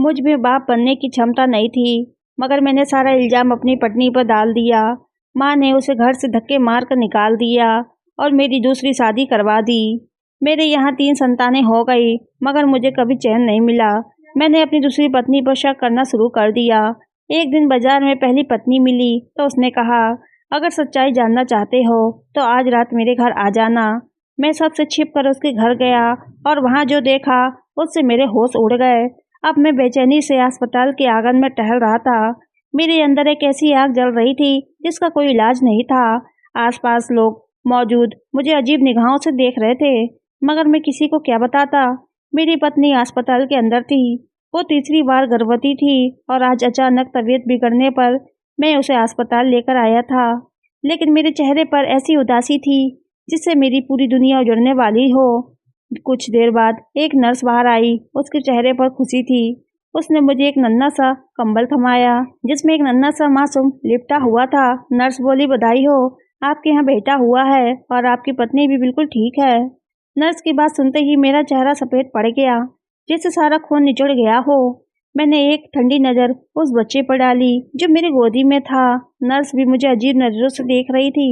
मुझ में बाप बनने की क्षमता नहीं थी, मगर मैंने सारा इल्ज़ाम अपनी पत्नी पर डाल दिया। माँ ने उसे घर से धक्के मार कर निकाल दिया और मेरी दूसरी शादी करवा दी। मेरे यहाँ 3 संतानें हो गई, मगर मुझे कभी चैन नहीं मिला। मैंने अपनी दूसरी पत्नी पर शक करना शुरू कर दिया। एक दिन बाजार में पहली पत्नी मिली तो उसने कहा, अगर सच्चाई जानना चाहते हो तो आज रात मेरे घर आ जाना। मैं सबसे छिप कर उसके घर गया और वहाँ जो देखा उससे मेरे होश उड़ गए। अब मैं बेचैनी से अस्पताल के आंगन में टहल रहा था। मेरे अंदर एक ऐसी आग जल रही थी जिसका कोई इलाज नहीं था। आसपास लोग मौजूद मुझे अजीब निगाहों से देख रहे थे, मगर मैं किसी को क्या बताता। मेरी पत्नी अस्पताल के अंदर थी। वो तीसरी बार गर्भवती थी और आज अचानक तबीयत बिगड़ने पर मैं उसे अस्पताल लेकर आया था। लेकिन मेरे चेहरे पर ऐसी उदासी थी जिससे मेरी पूरी दुनिया उजड़ने वाली हो। कुछ देर बाद एक नर्स बाहर आई। उसके चेहरे पर खुशी थी। उसने मुझे एक नन्हा सा कंबल थमाया जिसमें एक नन्हा सा मासूम लिपटा हुआ था। नर्स बोली, बधाई हो, आपके यहाँ बेटा हुआ है और आपकी पत्नी भी बिल्कुल ठीक है। नर्स की बात सुनते ही मेरा चेहरा सफ़ेद पड़ गया, जैसे सारा खून निचड़ गया हो। मैंने एक ठंडी नज़र उस बच्चे पर डाली जो मेरी गोदी में था। नर्स भी मुझे अजीब नज़रों से देख रही थी।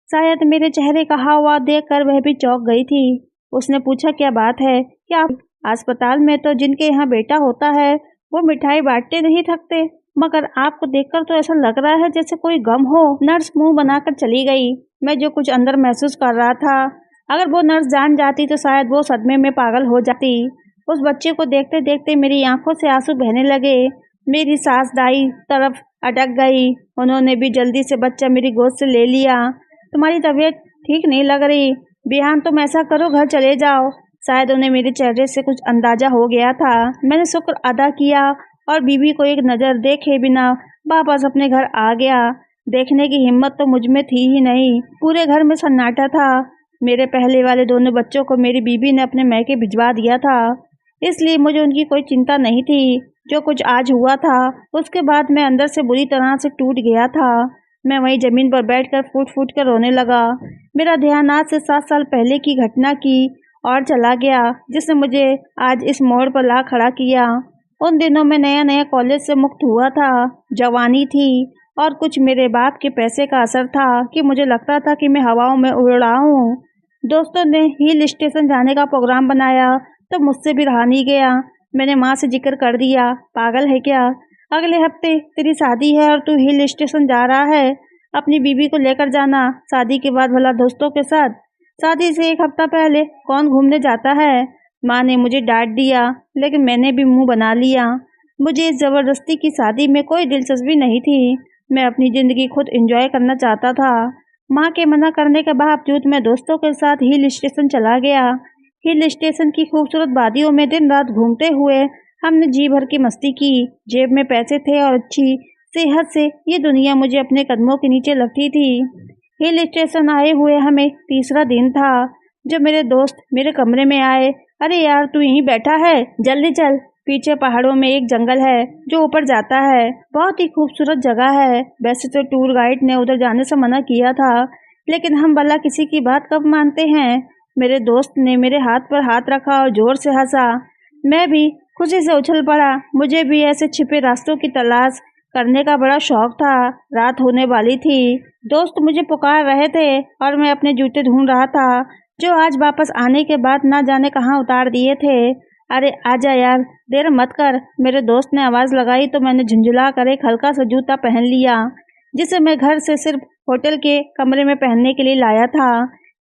शायद मेरे चेहरे का हाव-भाव देखकर वह भी चौंक गई थी। उसने पूछा, क्या बात है? क्या अस्पताल में तो जिनके यहाँ बेटा होता है वो मिठाई बांटते नहीं थकते, मगर आपको देखकर तो ऐसा लग रहा है जैसे कोई गम हो। नर्स मुंह बनाकर चली गई। मैं जो कुछ अंदर महसूस कर रहा था, अगर वो नर्स जान जाती तो शायद वो सदमे में पागल हो जाती। उस बच्चे को देखते देखते मेरी आंखों से आंसू बहने लगे। मेरी सास दाई तरफ अटक गई। उन्होंने भी जल्दी से बच्चा मेरी गोद से ले लिया। तुम्हारी तबीयत ठीक नहीं लग रही, बिहान तुम ऐसा करो घर चले जाओ। शायद उन्हें मेरे चेहरे से कुछ अंदाजा हो गया था। मैंने शुक्र अदा किया और बीवी को एक नज़र देखे बिना वापस अपने घर आ गया। देखने की हिम्मत तो मुझ में थी ही नहीं। पूरे घर में सन्नाटा था। मेरे पहले वाले दोनों बच्चों को मेरी बीवी ने अपने मैके भिजवा दिया था, इसलिए मुझे उनकी कोई चिंता नहीं थी। जो कुछ आज हुआ था उसके बाद मैं अंदर से बुरी तरह से टूट गया था। मैं वहीं ज़मीन पर बैठकर फूट फूट कर रोने लगा। मेरा ध्यान आज से 7 साल पहले की घटना की और चला गया जिसने मुझे आज इस मोड़ पर ला खड़ा किया। उन दिनों में नया नया कॉलेज से मुक्त हुआ था, जवानी थी और कुछ मेरे बाप के पैसे का असर था कि मुझे लगता था कि मैं हवाओं में उड़ रहा हूँ। दोस्तों ने हिल स्टेशन जाने का प्रोग्राम बनाया तो मुझसे भी रहा नहीं गया। मैंने माँ से जिक्र कर दिया, पागल है क्या? अगले हफ्ते तेरी शादी है और तू हिल स्टेशन जा रहा है। अपनी बीवी को लेकर जाना, शादी के बाद भला दोस्तों के साथ। शादी से 1 हफ्ता पहले कौन घूमने जाता है? माँ ने मुझे डांट दिया, लेकिन मैंने भी मुंह बना लिया। मुझे इस ज़बरदस्ती की शादी में कोई दिलचस्पी नहीं थी। मैं अपनी ज़िंदगी खुद एंजॉय करना चाहता था। माँ के मना करने के बावजूद मैं दोस्तों के साथ हिल स्टेशन चला गया। हिल स्टेशन की खूबसूरत वादियों में दिन रात घूमते हुए हमने जी भर की मस्ती की। जेब में पैसे थे और अच्छी सेहत से ये दुनिया मुझे अपने कदमों के नीचे लगती थी। हिल स्टेशन आए हुए हमें तीसरा दिन था जब मेरे दोस्त मेरे कमरे में आए। अरे यार, तू यहीं बैठा है, जल्दी चल, पीछे पहाड़ों में एक जंगल है जो ऊपर जाता है। बहुत ही खूबसूरत जगह है। वैसे तो टूर गाइड ने उधर जाने से मना किया था, लेकिन हम भला किसी की बात कब मानते हैं। मेरे दोस्त ने मेरे हाथ पर हाथ रखा और जोर से हंसा। मैं भी खुशी से उछल पड़ा। मुझे भी ऐसे छिपे रास्तों की तलाश करने का बड़ा शौक था। रात होने वाली थी। दोस्त मुझे पुकार रहे थे और मैं अपने जूते ढूंढ रहा था जो आज वापस आने के बाद ना जाने कहाँ उतार दिए थे। अरे आजा यार, देर मत कर, मेरे दोस्त ने आवाज़ लगाई तो मैंने झुंझुला कर एक हल्का सा जूता पहन लिया जिसे मैं घर से सिर्फ होटल के कमरे में पहनने के लिए लाया था।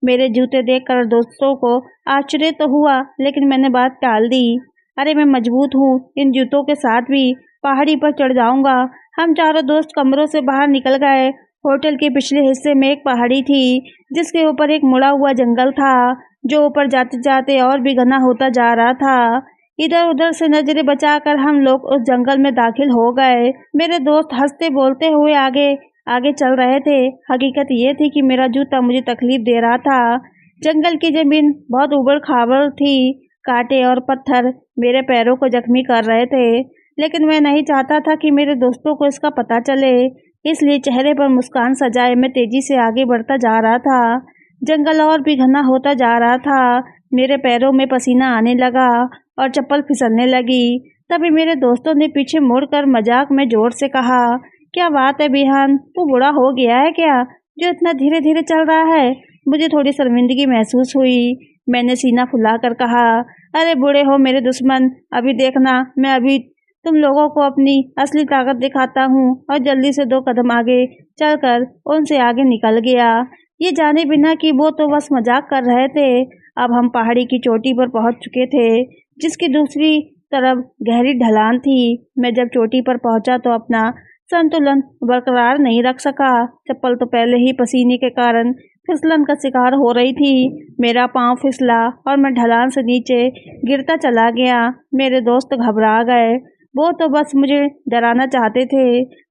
मेरे जूते देखकर दोस्तों को आश्चर्य तो हुआ, लेकिन मैंने बात टाल दी। अरे मैं मजबूत हूँ, इन जूतों के साथ भी पहाड़ी पर चढ़ जाऊंगा। हम चारों दोस्त कमरों से बाहर निकल गए। होटल के पिछले हिस्से में एक पहाड़ी थी जिसके ऊपर एक मुड़ा हुआ जंगल था जो ऊपर जाते जाते और भी घना होता जा रहा था। इधर उधर से नजरें बचाकर हम लोग उस जंगल में दाखिल हो गए। मेरे दोस्त हंसते बोलते हुए आगे आगे चल रहे थे। हकीकत ये थी कि मेरा जूता मुझे तकलीफ दे रहा था। जंगल की जमीन बहुत उबड़ खाबड़ थी। कांटे और पत्थर मेरे पैरों को जख्मी कर रहे थे, लेकिन मैं नहीं चाहता था कि मेरे दोस्तों को इसका पता चले, इसलिए चेहरे पर मुस्कान सजाए मैं तेजी से आगे बढ़ता जा रहा था। जंगल और भी घना होता जा रहा था। मेरे पैरों में पसीना आने लगा और चप्पल फिसलने लगी। तभी मेरे दोस्तों ने पीछे मुड़कर मजाक में जोर से कहा, क्या बात है बिहान, तू बूढ़ा हो गया है क्या जो इतना धीरे धीरे चल रहा है। मुझे थोड़ी शर्मिंदगी महसूस हुई। मैंने सीना फुलाकर कहा, अरे बूढ़े हो मेरे दुश्मन, अभी देखना मैं अभी तुम लोगों को अपनी असली ताकत दिखाता हूँ। और जल्दी से 2 कदम आगे चलकर उनसे आगे निकल गया, ये जाने बिना कि वो तो बस मजाक कर रहे थे। अब हम पहाड़ी की चोटी पर पहुंच चुके थे, जिसकी दूसरी तरफ गहरी ढलान थी। मैं जब चोटी पर पहुंचा तो अपना संतुलन बरकरार नहीं रख सका। चप्पल तो पहले ही पसीने के कारण फिसलन का शिकार हो रही थी। मेरा पांव फिसला और मैं ढलान से नीचे गिरता चला गया। मेरे दोस्त घबरा गए, वो तो बस मुझे डराना चाहते थे,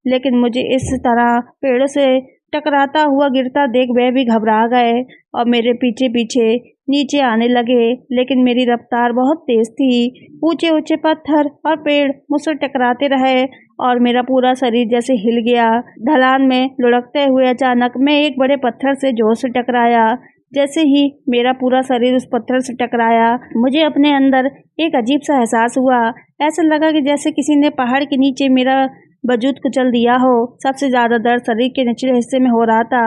लेकिन मुझे इस तरह पेड़ से टकराता हुआ गिरता देख वे भी घबरा गए और मेरे पीछे पीछे नीचे आने लगे। लेकिन मेरी रफ्तार बहुत तेज थी। ऊंचे ऊंचे पत्थर और पेड़ मुझसे टकराते रहे और मेरा पूरा शरीर जैसे हिल गया। ढलान में लुढ़कते हुए अचानक मैं एक बड़े पत्थर से जोर से टकराया। जैसे ही मेरा पूरा शरीर उस पत्थर से टकराया, मुझे अपने अंदर एक अजीब सा एहसास हुआ। ऐसा लगा कि जैसे किसी ने पहाड़ के नीचे मेरा वजूद कुचल दिया हो। सबसे ज्यादा दर्द शरीर के निचले हिस्से में हो रहा था।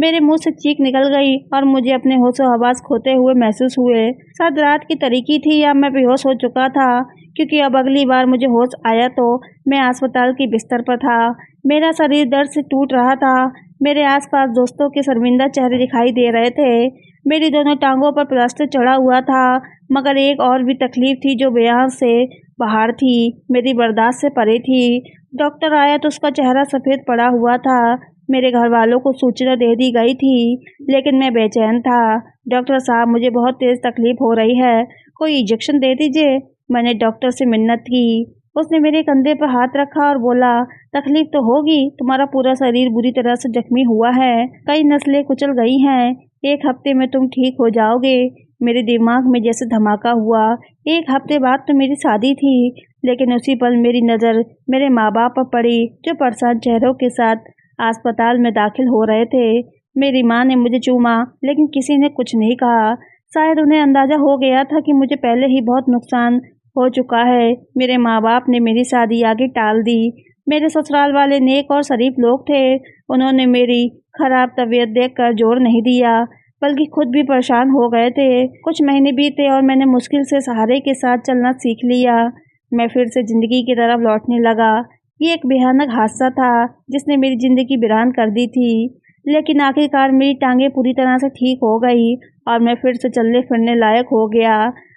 मेरे मुंह से चीख निकल गई और मुझे अपने होशो हवास खोते हुए महसूस हुए। शायद रात की तरीकी थी या मैं बेहोश हो चुका था, क्योंकि अब अगली बार मुझे होश आया तो मैं अस्पताल के बिस्तर पर था। मेरा शरीर दर्द से टूट रहा था। मेरे आसपास दोस्तों के शर्मिंदा चेहरे दिखाई दे रहे थे। मेरी दोनों टांगों पर प्लास्टर चढ़ा हुआ था, मगर एक और भी तकलीफ थी जो बयान से बाहर थी, मेरी बर्दाश्त से परे थी। डॉक्टर आया तो उसका चेहरा सफ़ेद पड़ा हुआ था। मेरे घर वालों को सूचना दे दी गई थी, लेकिन मैं बेचैन था। डॉक्टर साहब, मुझे बहुत तेज़ तकलीफ हो रही है, कोई इंजेक्शन दे दीजिए। मैंने डॉक्टर से मिन्नत की। उसने मेरे कंधे पर हाथ रखा और बोला, तकलीफ तो होगी, तुम्हारा पूरा शरीर बुरी तरह से जख्मी हुआ है, कई नस्लें कुचल गई हैं, 1 हफ्ते में तुम ठीक हो जाओगे। मेरे दिमाग में जैसे धमाका हुआ। 1 हफ्ते बाद तो मेरी शादी थी, लेकिन उसी पल मेरी नज़र मेरे माँ बाप पर पड़ी, जो परेशान चेहरों के साथ अस्पताल में दाखिल हो रहे थे। मेरी माँ ने मुझे चूमा, लेकिन किसी ने कुछ नहीं कहा। शायद उन्हें अंदाजा हो गया था कि मुझे पहले ही बहुत नुकसान हो चुका है। मेरे माँ बाप ने मेरी शादी आगे टाल दी। मेरे ससुराल वाले नेक और शरीफ लोग थे। उन्होंने मेरी खराब तबीयत देखकर जोर नहीं दिया, बल्कि खुद भी परेशान हो गए थे। कुछ महीने बीते और मैंने मुश्किल से सहारे के साथ चलना सीख लिया। मैं फिर से जिंदगी की तरफ लौटने लगा। ये एक भयानक हादसा था जिसने मेरी जिंदगी वीरान कर दी थी, लेकिन आखिरकार मेरी टांगें पूरी तरह से ठीक हो गई और मैं फिर से चलने फिरने लायक हो गया।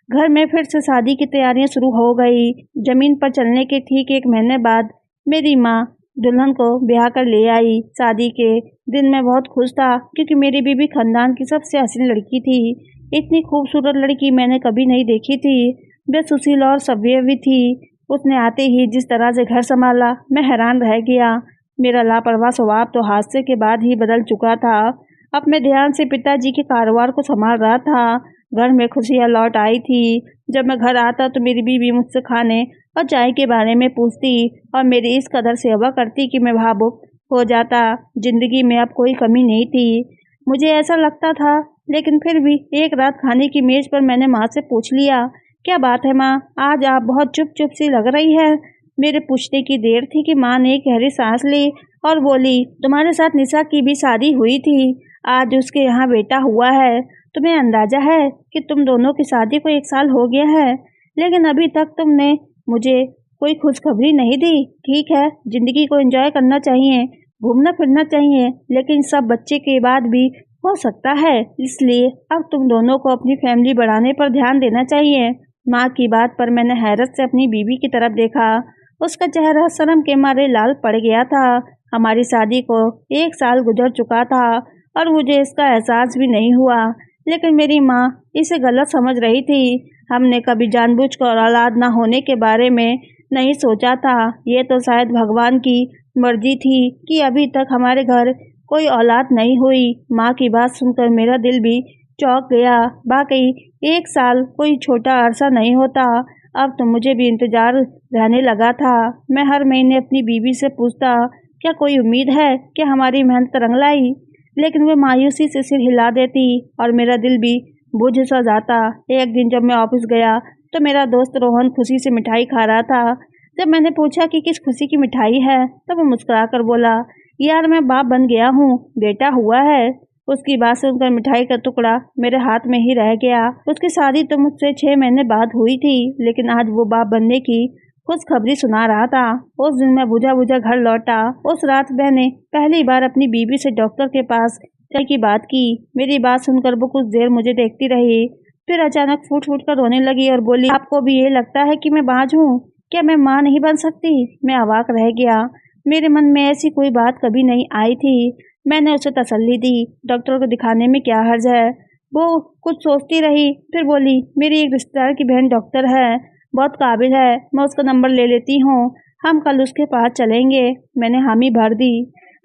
घर में फिर से शादी की तैयारियां शुरू हो गई। जमीन पर चलने के ठीक 1 महीने बाद मेरी माँ दुल्हन को ब्याह कर ले आई। शादी के दिन मैं बहुत खुश था, क्योंकि मेरी बीबी खानदान की सबसे हसीन लड़की थी। इतनी खूबसूरत लड़की मैंने कभी नहीं देखी थी। वे सुशील और सभ्य भी थी। उसने आते ही जिस तरह से घर संभाला, मैं हैरान रह गया। मेरा लापरवाह स्वभाव तो हादसे के बाद ही बदल चुका था। अब मैं ध्यान से पिताजी के कारोबार को संभाल रहा था। घर में खुशियाँ लौट आई थी। जब मैं घर आता तो मेरी बीवी मुझसे खाने और चाय के बारे में पूछती और मेरी इस कदर सेवा करती कि मैं भावुक हो जाता। जिंदगी में अब कोई कमी नहीं थी, मुझे ऐसा लगता था। लेकिन फिर भी एक रात खाने की मेज पर मैंने माँ से पूछ लिया, क्या बात है माँ, आज आप बहुत चुप चुप सी लग रही है। मेरे पूछने की देर थी कि माँ ने एक गहरी सांस ली और बोली, तुम्हारे साथ निशा की भी शादी हुई थी, आज उसके यहाँ बेटा हुआ है। तुम्हें अंदाजा है कि तुम दोनों की शादी को 1 साल हो गया है, लेकिन अभी तक तुमने मुझे कोई खुशखबरी नहीं दी। ठीक है, जिंदगी को एंजॉय करना चाहिए, घूमना फिरना चाहिए, लेकिन सब बच्चे के बाद भी हो सकता है, इसलिए अब तुम दोनों को अपनी फैमिली बढ़ाने पर ध्यान देना चाहिए। माँ की बात पर मैंने हैरत से अपनी बीवी की तरफ देखा। उसका चेहरा शर्म के मारे लाल पड़ गया था। हमारी शादी को 1 साल गुजर चुका था और मुझे इसका एहसास भी नहीं हुआ, लेकिन मेरी माँ इसे गलत समझ रही थी। हमने कभी जानबूझकर औलाद न होने के बारे में नहीं सोचा था। ये तो शायद भगवान की मर्जी थी कि अभी तक हमारे घर कोई औलाद नहीं हुई। माँ की बात सुनकर मेरा दिल भी चौंक गया। वाकई 1 साल कोई छोटा अरसा नहीं होता। अब तो मुझे भी इंतजार रहने लगा था। मैं हर महीने अपनी बीवी से पूछता, क्या कोई उम्मीद है कि हमारी मेहनत रंग लाई, लेकिन वह मायूसी से सिर हिला देती और मेरा दिल भी बुझ सा जाता। एक दिन जब मैं ऑफिस गया तो मेरा दोस्त रोहन खुशी से मिठाई खा रहा था। जब मैंने पूछा कि किस खुशी की मिठाई है, तब वो मुस्कुरा कर बोला, यार मैं बाप बन गया हूँ, बेटा हुआ है। उसकी बात सुनकर मिठाई का टुकड़ा मेरे हाथ में ही रह गया। उसकी शादी तो मुझसे 6 महीने बाद हुई थी, लेकिन आज वो बाप बनने की खुशखबरी सुना रहा था। उस दिन मैं बुझा बुझा घर लौटा। उस रात मैंने पहली बार अपनी बीवी से डॉक्टर के पास चलने की बात की। मेरी बात सुनकर वो कुछ देर मुझे देखती रही, फिर अचानक फूट फूट कर रोने लगी और बोली, आपको भी ये लगता है कि मैं बांझ हूँ? क्या मैं माँ नहीं बन सकती? मैं अवाक रह गया। मेरे मन में ऐसी कोई बात कभी नहीं आई थी। मैंने उसे तसल्ली दी, डॉक्टर को दिखाने में क्या हर्ज है। वो कुछ सोचती रही, फिर बोली, मेरी एक रिश्तेदार की बहन डॉक्टर है, बहुत काबिल है, मैं उसका नंबर ले लेती हूँ, हम कल उसके पास चलेंगे। मैंने हामी भर दी।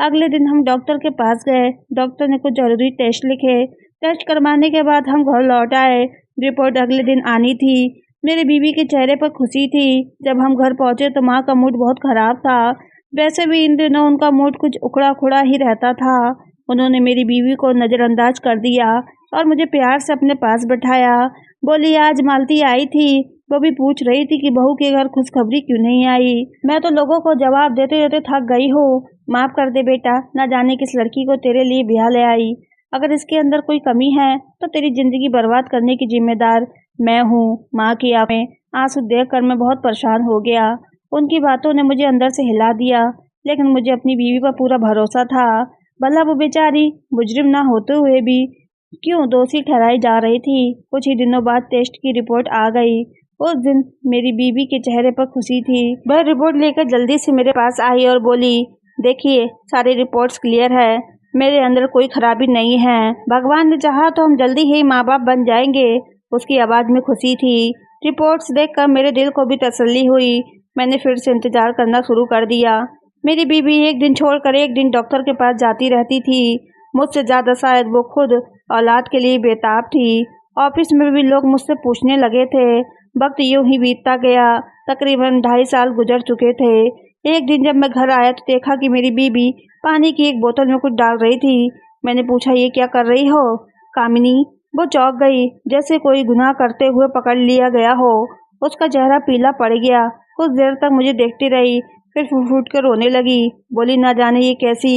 अगले दिन हम डॉक्टर के पास गए। डॉक्टर ने कुछ जरूरी टेस्ट लिखे। टेस्ट करवाने के बाद हम घर लौट आए। रिपोर्ट अगले दिन आनी थी। मेरी बीवी के चेहरे पर खुशी थी। जब हम घर पहुंचे तो माँ का मूड बहुत खराब था। वैसे भी इन दिनों उनका मूड कुछ उखड़ा खुड़ा ही रहता था। उन्होंने मेरी बीवी को नज़रअंदाज कर दिया और मुझे प्यार से अपने पास बैठाया। बोली, आज मालती आई थी, वो भी पूछ रही थी कि बहू के घर खुशखबरी क्यों नहीं आई। मैं तो लोगों को जवाब देते देते थक गई हूँ। माफ़ कर दे बेटा, ना जाने किस लड़की को तेरे लिए ब्याह ले आई। अगर इसके अंदर कोई कमी है तो तेरी जिंदगी बर्बाद करने की जिम्मेदार मैं हूँ। माँ की आंखें आंसू देखकर मैं बहुत परेशान हो गया। उनकी बातों ने मुझे अंदर से हिला दिया, लेकिन मुझे अपनी बीवी पर पूरा भरोसा था। भला वो बेचारी मुजरिम ना होते हुए भी क्यों दोषी ठहराई जा रही थी। कुछ ही दिनों बाद टेस्ट की रिपोर्ट आ गई। उस दिन मेरी बीवी के चेहरे पर खुशी थी। वह रिपोर्ट लेकर जल्दी से मेरे पास आई और बोली, देखिए सारी रिपोर्ट्स क्लियर है, मेरे अंदर कोई खराबी नहीं है। भगवान ने चाहा तो हम जल्दी ही माँ बाप बन जाएंगे। उसकी आवाज़ में खुशी थी। रिपोर्ट्स देखकर मेरे दिल को भी तसल्ली हुई। मैंने फिर से इंतजार करना शुरू कर दिया। मेरी बीवी एक दिन छोड़कर एक दिन डॉक्टर के पास जाती रहती थी। मुझसे ज़्यादा शायद वो खुद औलाद के लिए बेताब थी। ऑफिस में भी लोग मुझसे पूछने लगे थे। वक्त यूं ही बीतता गया। तकरीबन 2.5 साल गुजर चुके थे। एक दिन जब मैं घर आया तो देखा कि मेरी बीवी पानी की एक बोतल में कुछ डाल रही थी। मैंने पूछा, ये क्या कर रही हो कामिनी? वो चौंक गई, जैसे कोई गुनाह करते हुए पकड़ लिया गया हो। उसका चेहरा पीला पड़ गया। कुछ देर तक मुझे देखती रही, फिर फूट फूट कर रोने लगी। बोली, ना जाने ये कैसी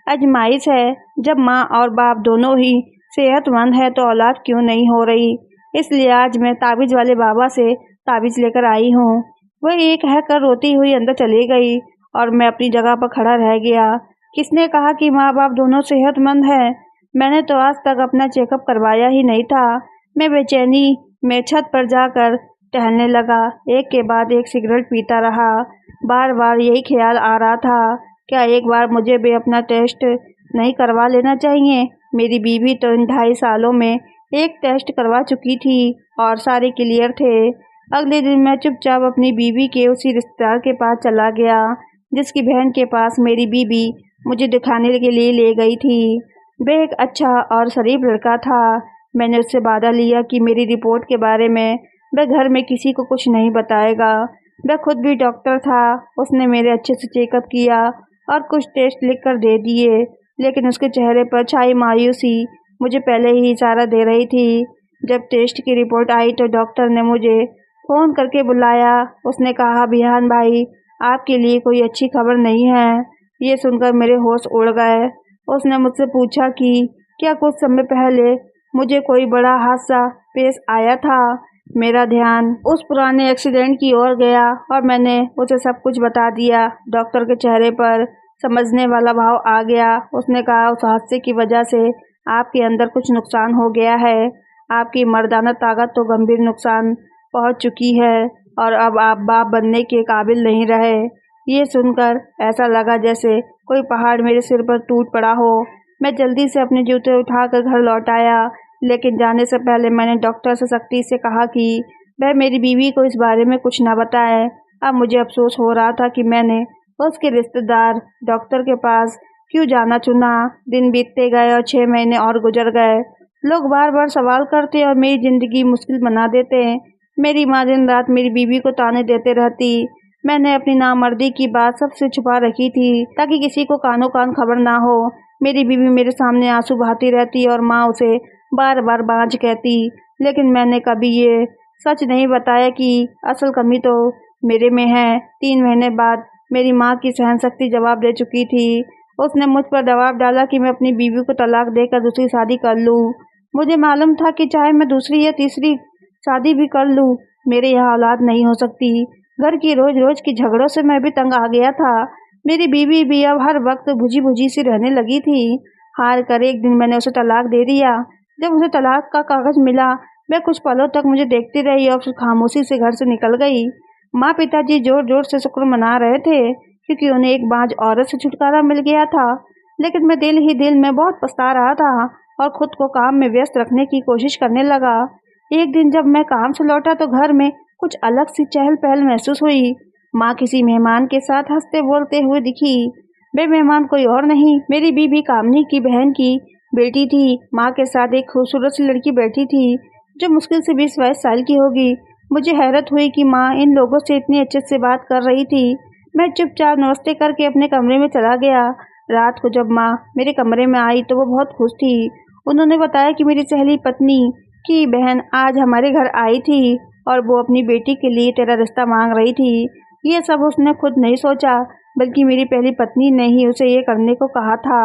आजमाइश है, जब माँ और बाप दोनों ही सेहतमंद है तो औलाद क्यों नहीं हो रही। इसलिए आज मैं ताबीज़ वाले बाबा से ताबीज़ लेकर आई हूँ। वह एक कहकर रोती हुई अंदर चली गई और मैं अपनी जगह पर खड़ा रह गया। किसने कहा कि माँ बाप दोनों सेहतमंद हैं? मैंने तो आज तक अपना चेकअप करवाया ही नहीं था। मैं बेचैनी में छत पर जाकर टहलने लगा। एक के बाद एक सिगरेट पीता रहा। बार बार यही ख्याल आ रहा था, क्या एक बार मुझे भी अपना टेस्ट नहीं करवा लेना चाहिए। मेरी बीवी तो इन 2.5 सालों में एक टेस्ट करवा चुकी थी और सारे क्लियर थे। अगले दिन मैं चुपचाप अपनी बीवी के उसी रिश्तेदार के पास चला गया जिसकी बहन के पास मेरी बीवी मुझे दिखाने के लिए ले गई थी। वह एक अच्छा और शरीफ लड़का था। मैंने उससे वादा लिया कि मेरी रिपोर्ट के बारे में वह घर में किसी को कुछ नहीं बताएगा। वह खुद भी डॉक्टर था। उसने मेरे अच्छे से चेकअप किया और कुछ टेस्ट लिख कर दे दिए, लेकिन उसके चेहरे पर छाई मायूसी मुझे पहले ही इशारा दे रही थी। जब टेस्ट की रिपोर्ट आई तो डॉक्टर ने मुझे फ़ोन करके बुलाया। उसने कहा, बिहान भाई, आपके लिए कोई अच्छी खबर नहीं है। ये सुनकर मेरे होश उड़ गए। उसने मुझसे पूछा कि क्या कुछ समय पहले मुझे कोई बड़ा हादसा पेश आया था। मेरा ध्यान उस पुराने एक्सीडेंट की ओर गया और मैंने उसे सब कुछ बता दिया। डॉक्टर के चेहरे पर समझने वाला भाव आ गया। उसने कहा, उस हादसे की वजह से आपके अंदर कुछ नुकसान हो गया है। आपकी मर्दाना ताकत तो गंभीर नुकसान पहुंच चुकी है और अब आप बाप बनने के काबिल नहीं रहे। ये सुनकर ऐसा लगा जैसे कोई पहाड़ मेरे सिर पर टूट पड़ा हो। मैं जल्दी से अपने जूते उठाकर घर लौट आया, लेकिन जाने से पहले मैंने डॉक्टर से सख्ती से कहा कि वह मेरी बीवी को इस बारे में कुछ न बताए। अब मुझे अफसोस हो रहा था कि मैंने उसके रिश्तेदार डॉक्टर के पास क्यों जाना चुना। दिन बीतते गए और 6 महीने और गुजर गए। लोग बार बार सवाल करते और मेरी ज़िंदगी मुश्किल बना देते। मेरी माँ दिन रात मेरी बीवी को ताने देते रहती। मैंने अपनी नामर्दी की बात सबसे छुपा रखी थी ताकि किसी को कानो कान खबर ना हो। मेरी बीवी मेरे सामने आंसू बहाती रहती और माँ उसे बार बार बांझ कहती, लेकिन मैंने कभी ये सच नहीं बताया कि असल कमी तो मेरे में है। 3 महीने बाद मेरी माँ की सहनशक्ति जवाब दे चुकी थी। उसने मुझ पर दबाव डाला कि मैं अपनी बीवी को तलाक देकर दूसरी शादी कर लूँ। मुझे मालूम था कि चाहे मैं दूसरी या तीसरी शादी भी कर लूँ, मेरे यहाँ औलाद नहीं हो सकती। घर की रोज रोज की झगड़ों से मैं भी तंग आ गया था। मेरी बीवी भी अब हर वक्त बुझी बुझी सी रहने लगी थी। हार कर एक दिन मैंने उसे तलाक दे दिया। जब उसे तलाक का कागज मिला, मैं कुछ पलों तक मुझे देखती रही और फिर खामोशी से घर से निकल गई। माँ पिताजी जोर जोर से शुक्र मना रहे थे क्योंकि उन्हें एक बांझ औरत से छुटकारा मिल गया था। लेकिन मैं दिल ही दिल में बहुत पछता रहा था और खुद को काम में व्यस्त रखने की कोशिश करने लगा। एक दिन जब मैं काम से लौटा तो घर में कुछ अलग सी चहल पहल महसूस हुई। माँ किसी मेहमान के साथ हंसते बोलते हुए दिखी। वे मेहमान कोई और नहीं, मेरी बीबी कामनी की बहन की बेटी थी। माँ के साथ एक खूबसूरत सी लड़की बैठी थी जो मुश्किल से 20-22 साल की होगी। मुझे हैरत हुई कि माँ इन लोगों से इतनी अच्छे से बात कर रही थी। मैं चुपचाप नमस्ते करके अपने कमरे में चला गया। रात को जब माँ मेरे कमरे में आई तो वो बहुत खुश थी। उन्होंने बताया कि मेरी सहेली पत्नी की बहन आज हमारे घर आई थी और वो अपनी बेटी के लिए तेरा रिश्ता मांग रही थी। ये सब उसने खुद नहीं सोचा, बल्कि मेरी पहली पत्नी ने ही उसे ये करने को कहा था।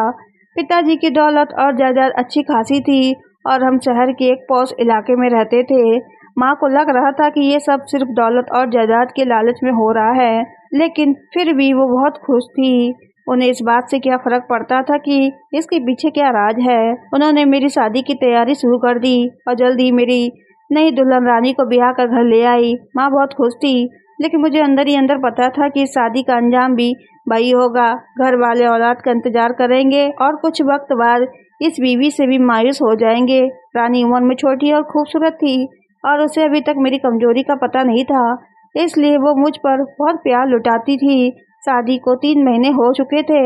पिताजी की दौलत और जायदाद अच्छी खासी थी और हम शहर के एक पॉश इलाके में रहते थे। माँ को लग रहा था कि ये सब सिर्फ दौलत और जायदाद के लालच में हो रहा है, लेकिन फिर भी वो बहुत खुश थी। उन्हें इस बात से क्या फर्क पड़ता था कि इसके पीछे क्या राज है। उन्होंने मेरी शादी की तैयारी शुरू कर दी और जल्द ही मेरी नई दुल्हन रानी को ब्याह कर घर ले आई। माँ बहुत खुश थी, लेकिन मुझे अंदर ही अंदर पता था कि इस शादी का अंजाम भी वही होगा। घर वाले औलाद का इंतजार करेंगे और कुछ वक्त बाद इस बीवी से भी मायूस हो जाएंगे। रानी उम्र में छोटी और खूबसूरत थी और उसे अभी तक मेरी कमजोरी का पता नहीं था, इसलिए वो मुझ पर बहुत प्यार लुटाती थी। शादी को 3 महीने हो चुके थे।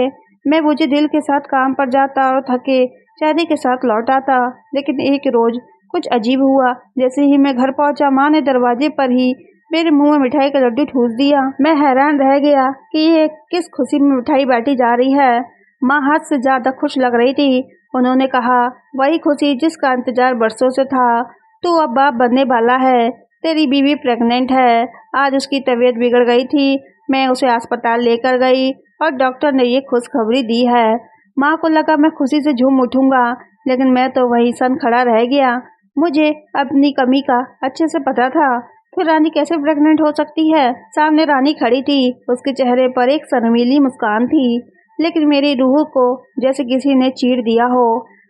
मैं मुझे दिल के साथ काम पर जाता और थके शादी के साथ लौट आता। लेकिन एक रोज कुछ अजीब हुआ। जैसे ही मैं घर पहुंचा, माँ ने दरवाजे पर ही मेरे मुंह में मिठाई का लड्डू ठूस दिया। मैं हैरान रह गया कि ये किस खुशी में मिठाई बांटी जा रही है। माँ हद से ज्यादा खुश लग रही थी। उन्होंने कहा, वही खुशी जिसका इंतजार बरसों से था। तू अब बाप बनने वाला है। तेरी बीवी प्रेग्नेंट है। आज उसकी तबीयत बिगड़ गई थी। मैं उसे अस्पताल लेकर गई और डॉक्टर ने ये खुशखबरी दी है। माँ को लगा मैं खुशी से झूम उठूंगा, लेकिन मैं तो वहीं सन खड़ा रह गया। मुझे अपनी कमी का अच्छे से पता था। फिर रानी कैसे प्रेग्नेंट हो सकती है? सामने रानी खड़ी थी। उसके चेहरे पर एक शर्मीली मुस्कान थी, लेकिन मेरी रूह को जैसे किसी ने चीर दिया हो।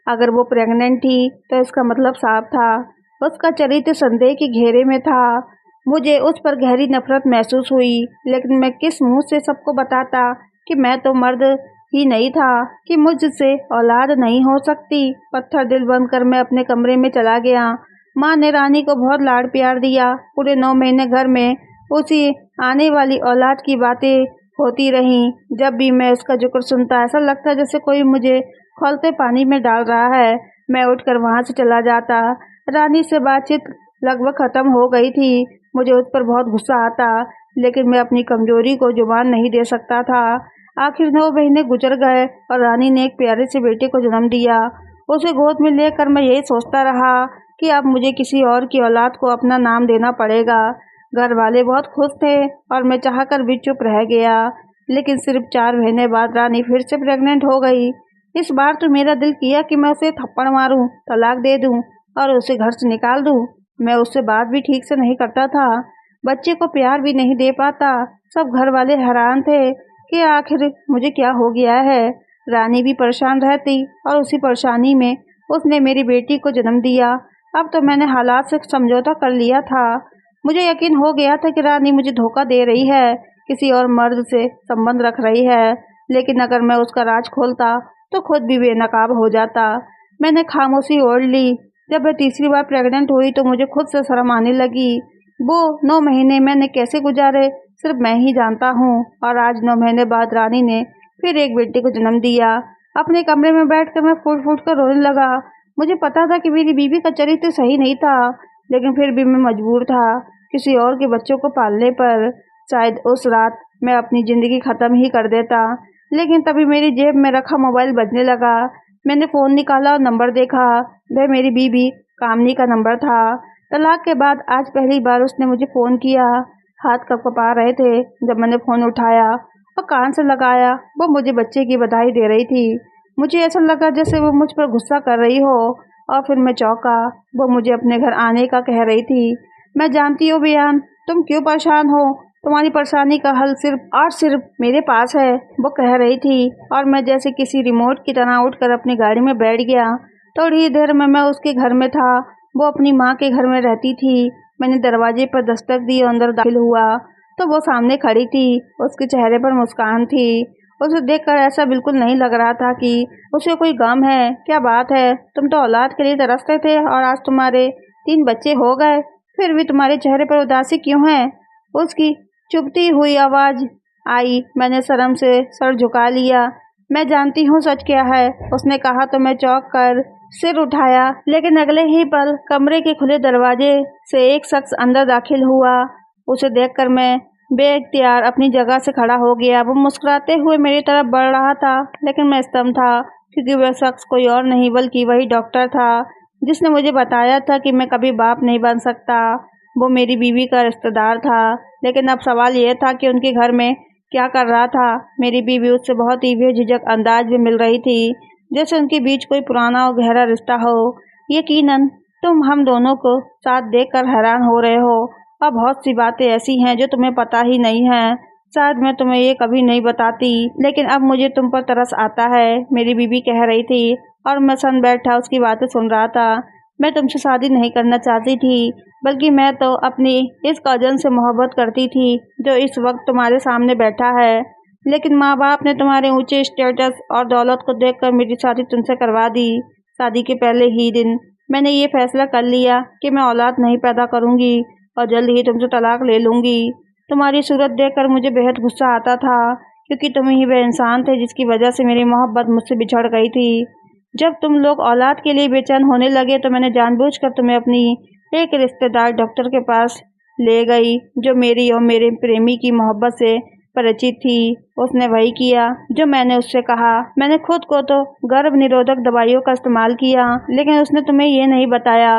अगर वो प्रेग्नेंट थी तो इसका मतलब साफ था, उसका चरित्र संदेह के घेरे में था। मुझे उस पर गहरी नफरत महसूस हुई, लेकिन मैं किस मुंह से सबको बताता कि मैं तो मर्द ही नहीं था, कि मुझसे औलाद नहीं हो सकती। पत्थर दिल बनकर मैं अपने कमरे में चला गया। माँ ने रानी को बहुत लाड़ प्यार दिया। पूरे 9 महीने घर में उसी आने वाली औलाद की बातें होती रहीं। जब भी मैं उसका जिक्र सुनता, ऐसा लगता जैसे कोई मुझे खौलते पानी में डाल रहा है। मैं उठकर वहां से चला जाता। रानी से बातचीत लगभग खत्म हो गई थी। मुझे उस पर बहुत गुस्सा आता, लेकिन मैं अपनी कमजोरी को जुबान नहीं दे सकता था। आखिर 9 महीने गुजर गए और रानी ने एक प्यारे से बेटे को जन्म दिया। उसे गोद में लेकर मैं यही सोचता रहा कि अब मुझे किसी और की औलाद को अपना नाम देना पड़ेगा। घर वाले बहुत खुश थे और मैं चाहकर भी चुप रह गया। लेकिन सिर्फ 4 महीने बाद रानी फिर से प्रेग्नेंट हो गई। इस बार तो मेरा दिल किया कि मैं उसे थप्पड़ मारूं, तलाक दे दूं और उसे घर से निकाल दूं। मैं उससे बात भी ठीक से नहीं करता था, बच्चे को प्यार भी नहीं दे पाता। सब घर वाले हैरान थे कि आखिर मुझे क्या हो गया है। रानी भी परेशान रहती और उसी परेशानी में उसने मेरी बेटी को जन्म दिया। अब तो मैंने हालात से समझौता कर लिया था। मुझे यकीन हो गया था कि रानी मुझे धोखा दे रही है, किसी और मर्द से संबंध रख रही है। लेकिन अगर मैं उसका राज खोलता तो खुद भी बेनकाब हो जाता। मैंने खामोशी ओढ़ ली। जब मैं तीसरी बार प्रेग्नेंट हुई तो मुझे खुद से शर्म आने लगी। वो 9 महीने मैंने कैसे गुजारे सिर्फ मैं ही जानता हूँ। और आज 9 महीने बाद रानी ने फिर एक बेटे को जन्म दिया। अपने कमरे में बैठकर मैं फूट फूट कर रोने लगा। मुझे पता था कि मेरी बीवी का चरित्र सही नहीं था, लेकिन फिर भी मैं मजबूर था किसी और के बच्चों को पालने पर। शायद उस रात मैं अपनी जिंदगी खत्म ही कर देता। लेकिन तभी मेरी जेब में रखा मोबाइल बजने लगा। मैंने फोन निकाला और नंबर देखा। वह मेरी बीवी कामनी का नंबर था। तलाक के बाद आज पहली बार उसने मुझे फ़ोन किया। हाथ कँपा रहे थे जब मैंने फ़ोन उठाया और कान से लगाया। वो मुझे बच्चे की बधाई दे रही थी। मुझे ऐसा लगा जैसे वो मुझ पर गुस्सा कर रही हो और फिर मैं चौंका। वो मुझे अपने घर आने का कह रही थी। मैं जानती हूँ बियान, तुम क्यों परेशान हो। तुम्हारी परेशानी का हल सिर्फ और सिर्फ मेरे पास है, वो कह रही थी। और मैं जैसे किसी रिमोट की तरह उठकर अपनी गाड़ी में बैठ गया। थोड़ी देर में मैं उसके घर में था। वो अपनी माँ के घर में रहती थी। मैंने दरवाजे पर दस्तक दी और अंदर दाखिल हुआ तो वो सामने खड़ी थी। उसके चेहरे पर मुस्कान थी। उसे देखकर ऐसा बिल्कुल नहीं लग रहा था कि उसे कोई गम है। क्या बात है, तुम तो औलाद के लिए तरसते थे और आज तुम्हारे 3 बच्चे हो गए, फिर भी तुम्हारे चेहरे पर उदासी क्यों है। उसकी चुभती हुई आवाज़ आई। मैंने शर्म से सर झुका लिया। मैं जानती हूँ सच क्या है, उसने कहा तो मैं चौंक कर सिर उठाया। लेकिन अगले ही पल कमरे के खुले दरवाजे से एक शख्स अंदर दाखिल हुआ। उसे देखकर मैं बेइख्तियार अपनी जगह से खड़ा हो गया। वो मुस्कुराते हुए मेरी तरफ बढ़ रहा था, लेकिन मैं स्तब्ध था क्योंकि वह शख्स कोई और नहीं बल्कि वही डॉक्टर था जिसने मुझे बताया था कि मैं कभी बाप नहीं बन सकता। वो मेरी बीवी का रिश्तेदार था, लेकिन अब सवाल यह था कि उनके घर में क्या कर रहा था। मेरी बीवी उससे बहुत ही बेझिझक अंदाज में मिल रही थी, जैसे उनके बीच कोई पुराना और गहरा रिश्ता हो। यकीनन तुम हम दोनों को साथ देखकर हैरान हो रहे हो और बहुत सी बातें ऐसी हैं जो तुम्हें पता ही नहीं है। शायद मैं तुम्हें ये कभी नहीं बताती, लेकिन अब मुझे तुम पर तरस आता है, मेरी बीवी कह रही थी। और मैं सन बैठा उसकी बातें सुन रहा था। मैं तुमसे शादी नहीं करना चाहती थी, बल्कि मैं तो अपनी इस कज़न से मोहब्बत करती थी जो इस वक्त तुम्हारे सामने बैठा है। लेकिन माँ बाप ने तुम्हारे ऊंचे स्टेटस और दौलत को देखकर मेरी शादी तुमसे करवा दी। शादी के पहले ही दिन मैंने ये फैसला कर लिया कि मैं औलाद नहीं पैदा करूँगी और जल्द ही तुमसे तलाक ले लूँगी। तुम्हारी सूरत देखकर मुझे बेहद गुस्सा आता था, क्योंकि तुम ही वह इंसान थे जिसकी वजह से मेरी मोहब्बत मुझसे बिछड़ गई थी। जब तुम लोग औलाद के लिए बेचैन होने लगे तो मैंने जानबूझकर तुम्हें अपनी एक रिश्तेदार डॉक्टर के पास ले गई जो मेरी और मेरे प्रेमी की मोहब्बत से परिचित थी। उसने वही किया जो मैंने उससे कहा। मैंने खुद को तो गर्भ निरोधक दवाइयों का इस्तेमाल किया, लेकिन उसने तुम्हें ये नहीं बताया।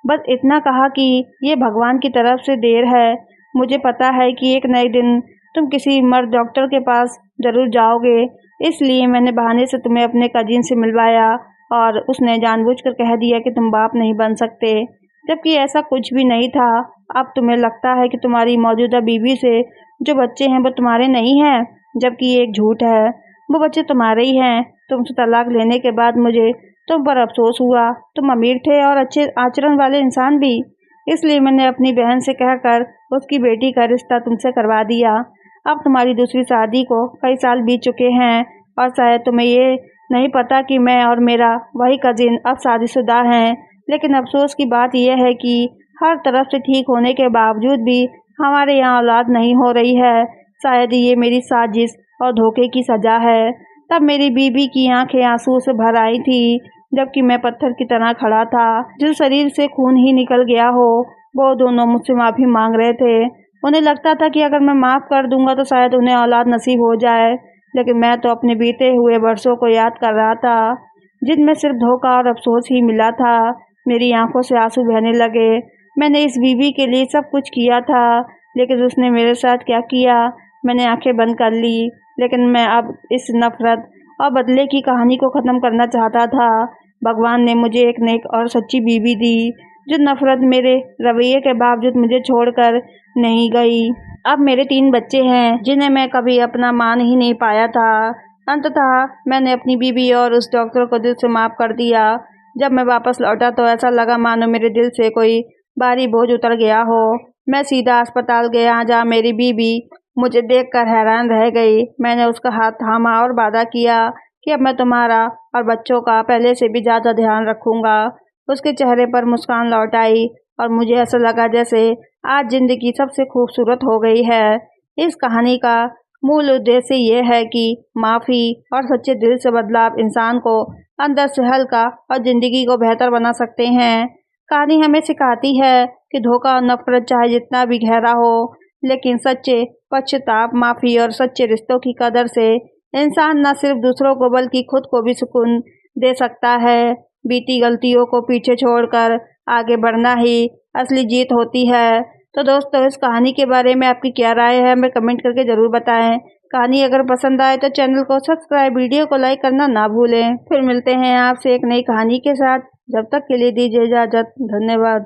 बस इतना कहा कि ये भगवान की तरफ से देर है। मुझे पता है कि एक नए दिन तुम किसी मर्द डॉक्टर के पास जरूर जाओगे, इसलिए मैंने बहाने से तुम्हें अपने कजिन से मिलवाया और उसने जानबूझकर कह दिया कि तुम बाप नहीं बन सकते, जबकि ऐसा कुछ भी नहीं था। अब तुम्हें लगता है कि तुम्हारी मौजूदा बीवी से जो बच्चे हैं वो तुम्हारे नहीं हैं, जबकि ये एक झूठ है। वो बच्चे तुम्हारे ही हैं। तुमसे तलाक लेने के बाद मुझे तुम पर अफसोस हुआ। तुम अमीर थे और अच्छे आचरण वाले इंसान भी, इसलिए मैंने अपनी बहन से कहकर उसकी बेटी का रिश्ता तुमसे करवा दिया। अब तुम्हारी दूसरी शादी को कई साल बीत चुके हैं और शायद तुम्हें ये नहीं पता कि मैं और मेरा वही कजिन अब शादीशुदा हैं। लेकिन अफसोस की बात यह है कि हर तरफ से ठीक होने के बावजूद भी हमारे यहाँ औलाद नहीं हो रही है। शायद ये मेरी साजिश और धोखे की सजा है। तब मेरी बीवी की आंखें आंसू से भर आई थी, जबकि मैं पत्थर की तरह खड़ा था जिस शरीर से खून ही निकल गया हो। वो दोनों मुझसे माफ़ी मांग रहे थे। उन्हें लगता था कि अगर मैं माफ़ कर दूंगा तो शायद उन्हें औलाद नसीब हो जाए, लेकिन मैं तो अपने बीते हुए वर्षों को याद कर रहा था जिनमें सिर्फ धोखा और अफसोस ही मिला था। मेरी आंखों से आंसू बहने लगे। मैंने इस बीवी के लिए सब कुछ किया था, लेकिन उसने मेरे साथ क्या किया। मैंने आंखें बंद कर ली, लेकिन मैं अब इस नफरत और बदले की कहानी को ख़त्म करना चाहता था। भगवान ने मुझे एक नेक और सच्ची बीवी दी जो नफरत मेरे रवैये के बावजूद मुझे छोड़कर नहीं गई। अब मेरे 3 बच्चे हैं जिन्हें मैं कभी अपना मान ही नहीं पाया था। अंततः मैंने अपनी बीवी और उस डॉक्टर को दिल से माफ़ कर दिया। जब मैं वापस लौटा तो ऐसा लगा मानो मेरे दिल से कोई भारी बोझ उतर गया हो। मैं सीधा अस्पताल गया जहाँ मेरी बीवी मुझे देखकर हैरान रह गई। मैंने उसका हाथ थामा और वादा किया कि अब मैं तुम्हारा और बच्चों का पहले से भी ज़्यादा ध्यान रखूँगा। उसके चेहरे पर मुस्कान लौट आई और मुझे ऐसा लगा जैसे आज ज़िंदगी सबसे खूबसूरत हो गई है। इस कहानी का मूल उद्देश्य ये है कि माफ़ी और सच्चे दिल से बदलाव इंसान को अंदर से हल्का और ज़िंदगी को बेहतर बना सकते हैं। कहानी हमें सिखाती है कि धोखा और नफरत चाहे जितना भी गहरा हो, लेकिन सच्चे पश्चाताप, माफ़ी और सच्चे रिश्तों की कदर से इंसान न सिर्फ दूसरों को बल्कि खुद को भी सुकून दे सकता है। बीती गलतियों को पीछे छोड़कर आगे बढ़ना ही असली जीत होती है। तो दोस्तों, इस कहानी के बारे में आपकी क्या राय है, हमें कमेंट करके ज़रूर बताएं। कहानी अगर पसंद आए तो चैनल को सब्सक्राइब, वीडियो को लाइक करना ना भूलें। फिर मिलते हैं आपसे एक नई कहानी के साथ। जब तक के लिए दीजिए इजाज़त। धन्यवाद।